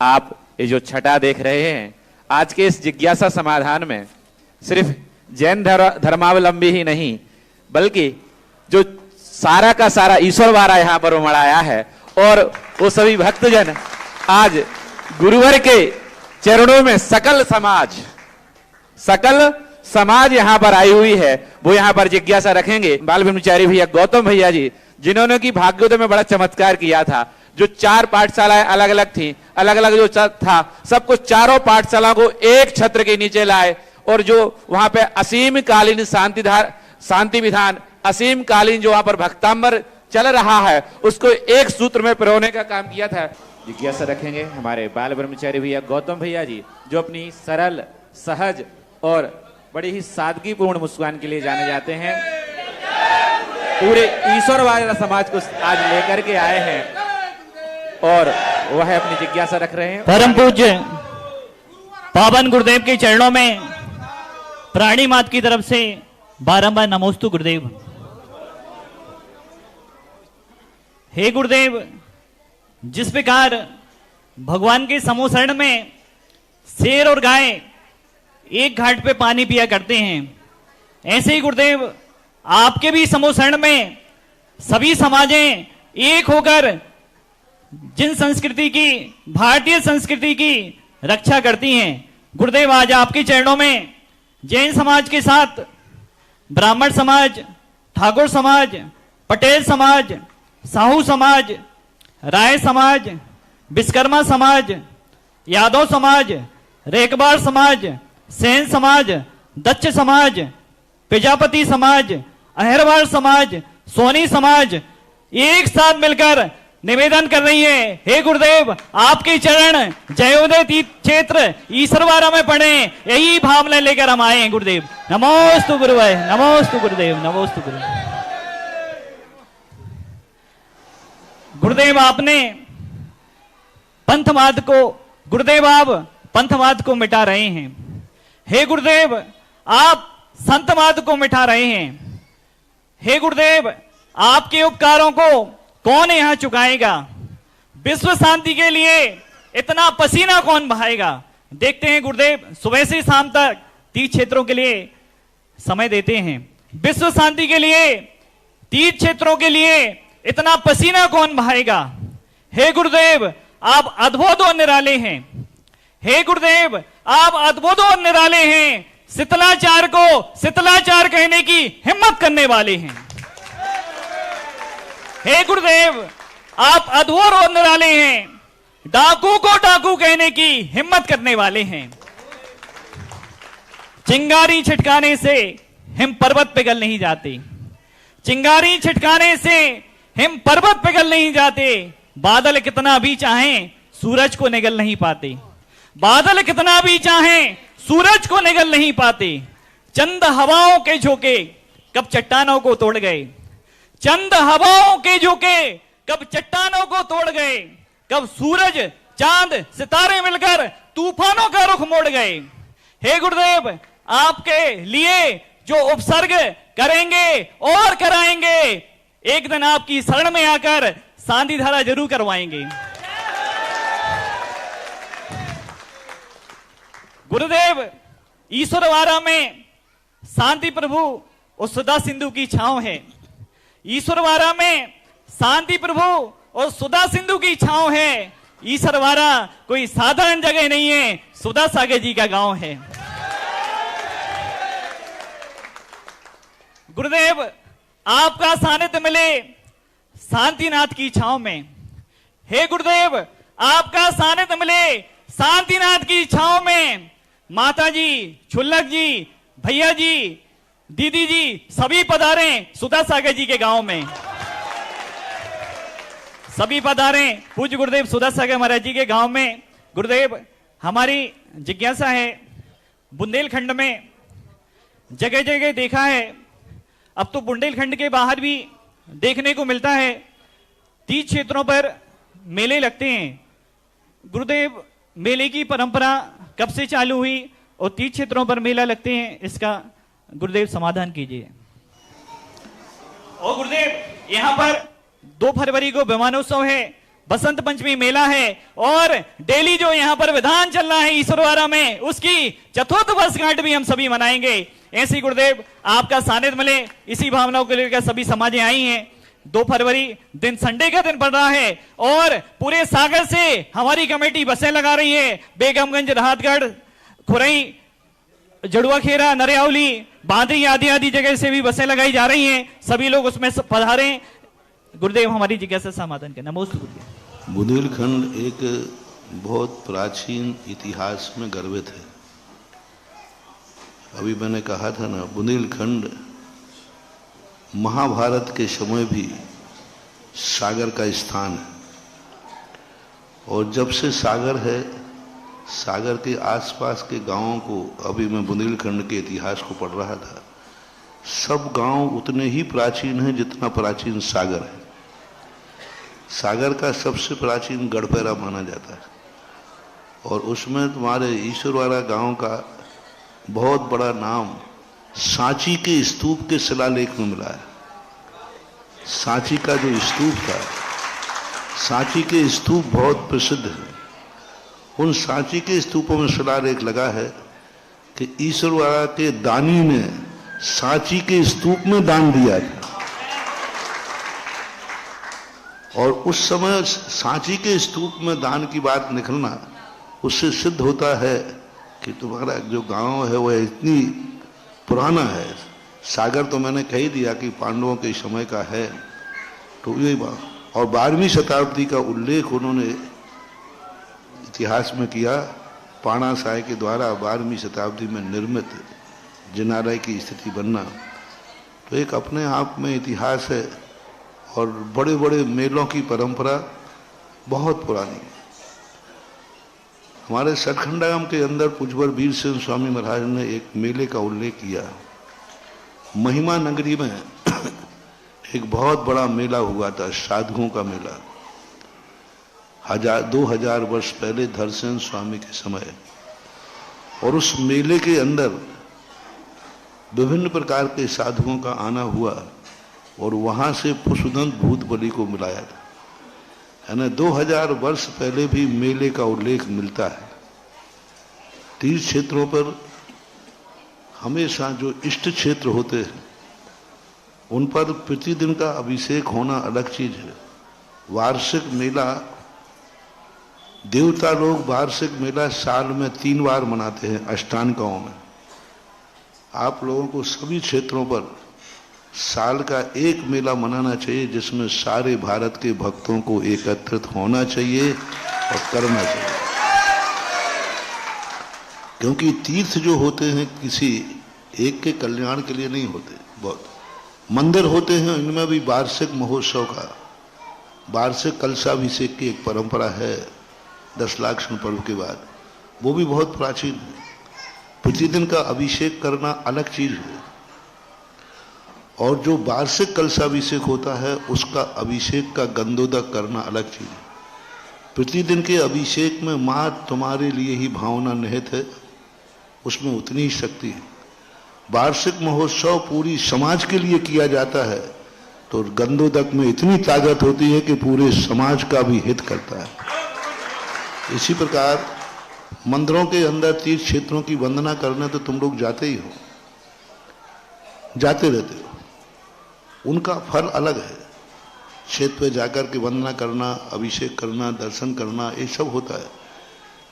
आप ये जो छटा देख रहे हैं, आज के इस जिज्ञासा समाधान में सिर्फ जैन धर्मावलंबी ही नहीं, बल्कि जो सारा का सारा ईश्वर वारा यहाँ पर उमड़ाया है, और वो सभी भक्तजन आज गुरुवर के चरणों में सकल समाज यहाँ पर आई हुई है, वो यहाँ पर जिज्ञासा रखेंगे। बाल ब्रह्मचारी भैया गौतम भैया जी, जिन्होंने की भाग्योदय में बड़ा चमत्कार किया था, जो 4 पाठशालाएं अलग अलग थी, अलग अलग जो था, सबको चारों पाठशाला को एक छत्र के नीचे लाए, और जो वहां पे असीम कालीन शांति विधान, असीम कालीन जो वहां पर भक्तांबर चल रहा है, उसको एक सूत्र में पिरोने का काम किया था। जिज्ञासा रखेंगे हमारे बाल ब्रह्मचारी भैया गौतम भैया जी, जो अपनी सरल, सहज और बड़ी ही सादगीपूर्ण मुस्कान के लिए जाने जाते हैं। पूरे ईश्वर वाला समाज को आज लेकर के आए हैं, और वह अपनी जिज्ञासा रख रहे हैं। परम पूज्य पावन गुरुदेव के चरणों में प्राणी मात की तरफ से बारंबार नमोस्तु गुरुदेव। हे गुरुदेव, जिस प्रकार भगवान के समूह शरण में शेर और गाय एक घाट पे पानी पिया करते हैं, ऐसे ही गुरुदेव आपके भी समूह शरण में सभी समाजें एक होकर जिन संस्कृति की, भारतीय संस्कृति की रक्षा करती हैं, गुरुदेव आज आपके चरणों में जैन समाज के साथ ब्राह्मण समाज, ठाकुर समाज, पटेल समाज, साहू समाज, राय समाज, विश्वकर्मा समाज, यादव समाज, रेखबार समाज, सेन समाज, दच्च समाज, प्रजापति समाज, अहिरवार समाज, सोनी समाज एक साथ मिलकर निवेदन कर रही है, हे गुरुदेव आपके चरण जयोदय तीर्थ क्षेत्र ईश्वरवारा में पड़े, यही भावना लेकर हम आए हैं गुरुदेव। नमोस्तु गुरुवाय, नमोस्तु गुरुदेव, नमोस्तु गुरुदेव। गुरुदेव आपने पंथवाद को, गुरुदेव आप पंथवाद को मिटा रहे हैं, हे गुरुदेव आप संतवाद को मिटा रहे हैं, हे गुरुदेव आपके उपकारों को कौन यहां चुकाएगा? विश्व शांति के लिए इतना पसीना कौन बहाएगा? देखते हैं गुरुदेव सुबह से शाम तक 30 क्षेत्रों के लिए समय देते हैं, विश्व शांति के लिए 30 क्षेत्रों के लिए इतना पसीना कौन बहाएगा? हे गुरुदेव आप अद्भुत और निराले हैं, हे गुरुदेव आप अद्भुत और निराले हैं, शीतलाचार को शीतलाचार कहने की हिम्मत करने वाले हैं। हे गुरुदेव आप अद्भुत और निराले हैं, डाकू को डाकू कहने की हिम्मत करने वाले हैं। चिंगारी छिटकाने से हिम पर्वत पिघल नहीं जाते, चिंगारी छिटकाने से हिम पर्वत पिघल नहीं जाते, बादल कितना भी चाहें सूरज को निगल नहीं पाते, बादल कितना भी चाहें सूरज को निगल नहीं पाते। चंद हवाओं के झोंके कब चट्टानों को तोड़ गए, चंद हवाओं के झोंके कब चट्टानों को तोड़ गए, कब सूरज चांद सितारे मिलकर तूफानों का रुख मोड़ गए। हे गुरुदेव आपके लिए जो उपसर्ग करेंगे और कराएंगे, एक दिन आपकी शरण में आकर शांति धारा जरूर करवाएंगे। गुरुदेव ईश्वरवारा में शांति प्रभु और सुधा सिंधु की छांव है, ईश्वरवारा में शांति प्रभु और सुधा सिंधु की छांव है। ईश्वरवारा कोई साधारण जगह नहीं है, सुधा सागर जी का गांव है। गुरुदेव आपका सानिध्य मिले शांतिनाथ की छांव में, हे गुरुदेव आपका सानिध्य मिले शांतिनाथ की छांव में। माता जी, छुल्लक जी, भैया जी, दीदी जी सभी पधारे सुधा सागर जी के गांव में, सभी पधारे पूज्य गुरुदेव सुधा सागर महाराज जी के गांव में। गुरुदेव हमारी जिज्ञासा है, बुंदेलखंड में जगह जगह देखा है, अब तो बुंदेलखंड के बाहर भी देखने को मिलता है, 30 क्षेत्रों पर मेले लगते हैं। गुरुदेव मेले की परंपरा कब से चालू हुई और 30 क्षेत्रों पर मेला लगते हैं, इसका गुरुदेव समाधान कीजिए। और गुरुदेव यहाँ पर 2 फरवरी को विमानोत्सव है, बसंत पंचमी मेला है और डेली जो यहाँ पर विधान चल रहा है ईश्वरवाड़ा में, उसकी चतुर्थ वर्षगांठ भी हम सभी मनाएंगे। ऐसी गुरुदेव आपका सानिध्य मिले, इसी भावनाओं को लेकर सभी समाजें आई हैं। 2 फरवरी दिन संडे का दिन पड़ रहा है और पूरे सागर से हमारी कमेटी बसें लगा रही है। बेगमगंज, राहतगढ़, खुरई, जड़ुआखेरा, नरियावली, बांदरी आदि आदि जगह से भी बसें लगाई जा रही हैं। सभी लोग उसमें पधारें। गुरुदेव हमारी जिज्ञासा समाधान करना। नमस्ते गुरुदेव। बुंदेलखंड एक बहुत प्राचीन इतिहास में गर्वित है। अभी मैंने कहा था ना, बुंदेलखंड महाभारत के समय भी सागर का स्थान है और जब से सागर है, सागर के आसपास के गांवों को, अभी मैं बुंदेलखंड के इतिहास को पढ़ रहा था, सब गांव उतने ही प्राचीन हैं जितना प्राचीन सागर है। सागर का सबसे प्राचीन गढ़पैरा माना जाता है और उसमें तुम्हारे ईश्वरवाड़ा गांव का बहुत बड़ा नाम सांची के स्तूप के शिलालेख में मिला है। सांची का जो स्तूप था, सांची के स्तूप बहुत प्रसिद्ध है। उन सांची के स्तूपों में शिलालेख लगा है कि ईश्वरवाड़ा के दानी ने सांची के स्तूप में दान दिया था और उस समय सांची के स्तूप में दान की बात निकलना, उससे सिद्ध होता है कि तुम्हारा जो गांव है वह इतनी पुराना है। सागर तो मैंने कह ही दिया कि पांडवों के समय का है, तो यही बात। और 12वीं शताब्दी का उल्लेख उन्होंने इतिहास में किया। पाणा साय के द्वारा 12वीं शताब्दी में निर्मित जिनालय की स्थिति बनना, तो एक अपने आप में इतिहास है और बड़े बड़े मेलों की परंपरा बहुत पुरानी। हमारे सतखंडागाम के अंदर पूज्यवर वीर सिंह स्वामी महाराज ने एक मेले का उल्लेख किया। महिमा नगरी में एक बहुत बड़ा मेला हुआ था, साधुओं का मेला, 2000 वर्ष पहले धरसेन स्वामी के समय। और उस मेले के अंदर विभिन्न प्रकार के साधुओं का आना हुआ और वहां से पुष्पदंत भूत बलि को मिलाया था, है ना। 2000 वर्ष पहले भी मेले का उल्लेख मिलता है। तीर्थ क्षेत्रों पर हमेशा जो इष्ट क्षेत्र होते हैं उन पर प्रतिदिन का अभिषेक होना अलग चीज है। वार्षिक मेला, देवता लोग वार्षिक मेला साल में 3 बार मनाते हैं अष्टांगाओं में। आप लोगों को सभी क्षेत्रों पर साल का एक मेला मनाना चाहिए जिसमें सारे भारत के भक्तों को एकत्रित होना चाहिए और करना चाहिए। क्योंकि तीर्थ जो होते हैं किसी एक के कल्याण के लिए नहीं होते। बहुत मंदिर होते हैं, इनमें भी वार्षिक महोत्सव का, वार्षिक कलशाभिषेक की एक परंपरा है 10 लाख पर्व के बाद, वो भी बहुत प्राचीन है। प्रतिदिन का अभिषेक करना अलग चीज है और जो वार्षिक कलशाभिषेक होता है उसका अभिषेक का गंधोदक करना अलग चीज है। प्रतिदिन के अभिषेक में मां तुम्हारे लिए ही भावना निहित है, उसमें उतनी ही शक्ति है। वार्षिक महोत्सव पूरी समाज के लिए किया जाता है तो गंधोदक में इतनी ताकत होती है कि पूरे समाज का भी हित करता है। इसी प्रकार मंदिरों के अंदर तीर्थ क्षेत्रों की वंदना करने तो तुम लोग जाते ही हो, जाते रहते हो, उनका फल अलग है। क्षेत्र पे जाकर के वंदना करना, अभिषेक करना, दर्शन करना, ये सब होता है।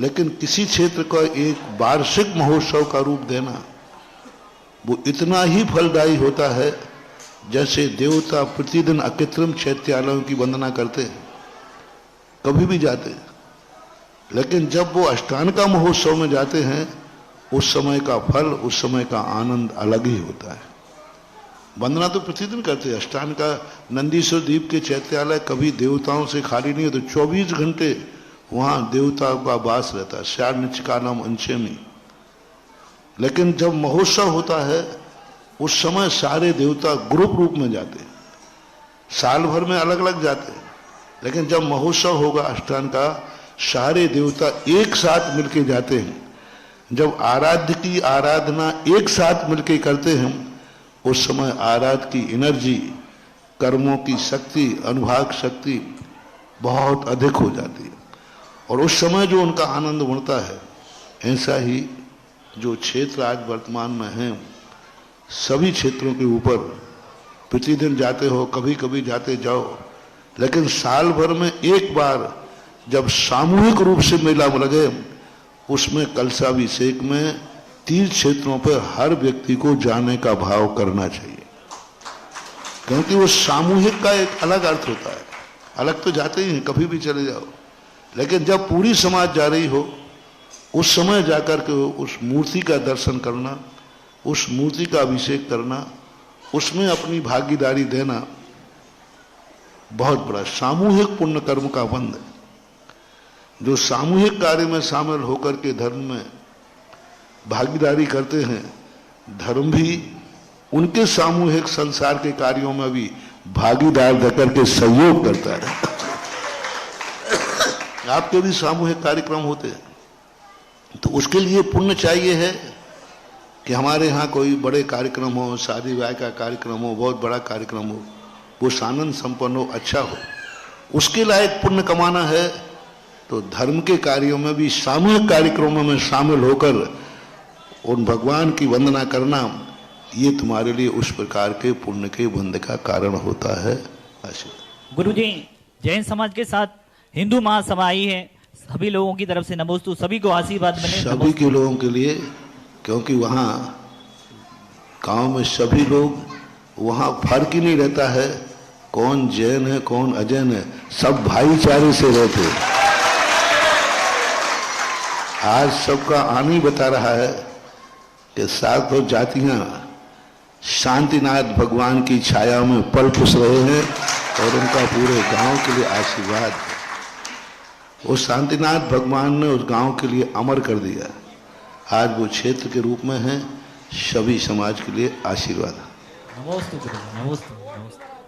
लेकिन किसी क्षेत्र का एक वार्षिक महोत्सव का रूप देना वो इतना ही फलदायी होता है जैसे देवता प्रतिदिन अकृत्रिम चैत्यालयों की वंदना करते हैं, कभी भी जाते हैं। लेकिन जब वो अष्टांग का महोत्सव में जाते हैं उस समय का फल, उस समय का आनंद अलग ही होता है। वंदना तो प्रतिदिन करते हैं। अष्टांग का नंदीश्वर द्वीप के चैत्यालय कभी देवताओं से खाली नहीं होते, 24 घंटे वहां देवताओं का वास रहता है, श्यार निचकालम अंशेमी। लेकिन जब महोत्सव होता है उस समय सारे देवता ग्रुप रूप में जाते हैं, साल भर में अलग अलग जाते हैं। लेकिन जब महोत्सव होगा अष्टांग का, सारे देवता एक साथ मिलके जाते हैं। जब आराध्य की आराधना एक साथ मिलके करते हैं उस समय आराध्य की एनर्जी, कर्मों की शक्ति, अनुभाग शक्ति बहुत अधिक हो जाती है और उस समय जो उनका आनंद बढ़ता है, ऐसा ही जो क्षेत्र आज वर्तमान में हैं, सभी क्षेत्रों के ऊपर प्रतिदिन जाते हो, कभी कभी जाते जाओ, लेकिन साल भर में एक बार जब सामूहिक रूप से मेला लगे, उसमें कलशाभिषेक में तीर्थ क्षेत्रों पर हर व्यक्ति को जाने का भाव करना चाहिए, क्योंकि वो सामूहिक का एक अलग अर्थ होता है। अलग तो जाते ही हैं, कभी भी चले जाओ, लेकिन जब पूरी समाज जा रही हो, उस समय जाकर के उस मूर्ति का दर्शन करना, उस मूर्ति का अभिषेक करना, उसमें अपनी भागीदारी देना बहुत बड़ा सामूहिक पुण्य कर्म का बंध है। जो सामूहिक कार्य में शामिल होकर के धर्म में भागीदारी करते हैं, धर्म भी उनके सामूहिक संसार के कार्यों में भी भागीदार देकर के सहयोग करता है। आपके भी सामूहिक कार्यक्रम होते हैं, तो उसके लिए पुण्य चाहिए है कि हमारे यहाँ कोई बड़े कार्यक्रम हो, शादी ब्याह का कार्यक्रम हो, बहुत बड़ा कार्यक्रम हो, वो सानंद संपन्न हो, अच्छा हो, उसके लायक पुण्य कमाना है। तो धर्म के कार्यों में भी सामूहिक कार्यक्रमों में शामिल होकर उन भगवान की वंदना करना, ये तुम्हारे लिए उस प्रकार के पुण्य के बंध का कारण होता है। आशीर्वाद। गुरुजी, जैन समाज के साथ हिंदू महासभा आई है, सभी लोगों की तरफ से नमोस्तु, सभी को आशीर्वाद मिले। सभी के लोगों के लिए, क्योंकि वहाँ गांव में सभी लोग, वहाँ फर्क ही नहीं रहता है कौन जैन है कौन अजैन है, सब भाईचारे से रहते हैं। आज सबका आनी बता रहा है कि सातों जातियां शांतिनाथ भगवान की छाया में पल पुस रहे हैं और उनका पूरे गांव के लिए आशीर्वाद है। उस शांतिनाथ भगवान ने उस गांव के लिए अमर कर दिया, आज वो क्षेत्र के रूप में है, सभी समाज के लिए आशीर्वाद। नमोस्तु गुरु, नमोस्तु, नमोस्तु।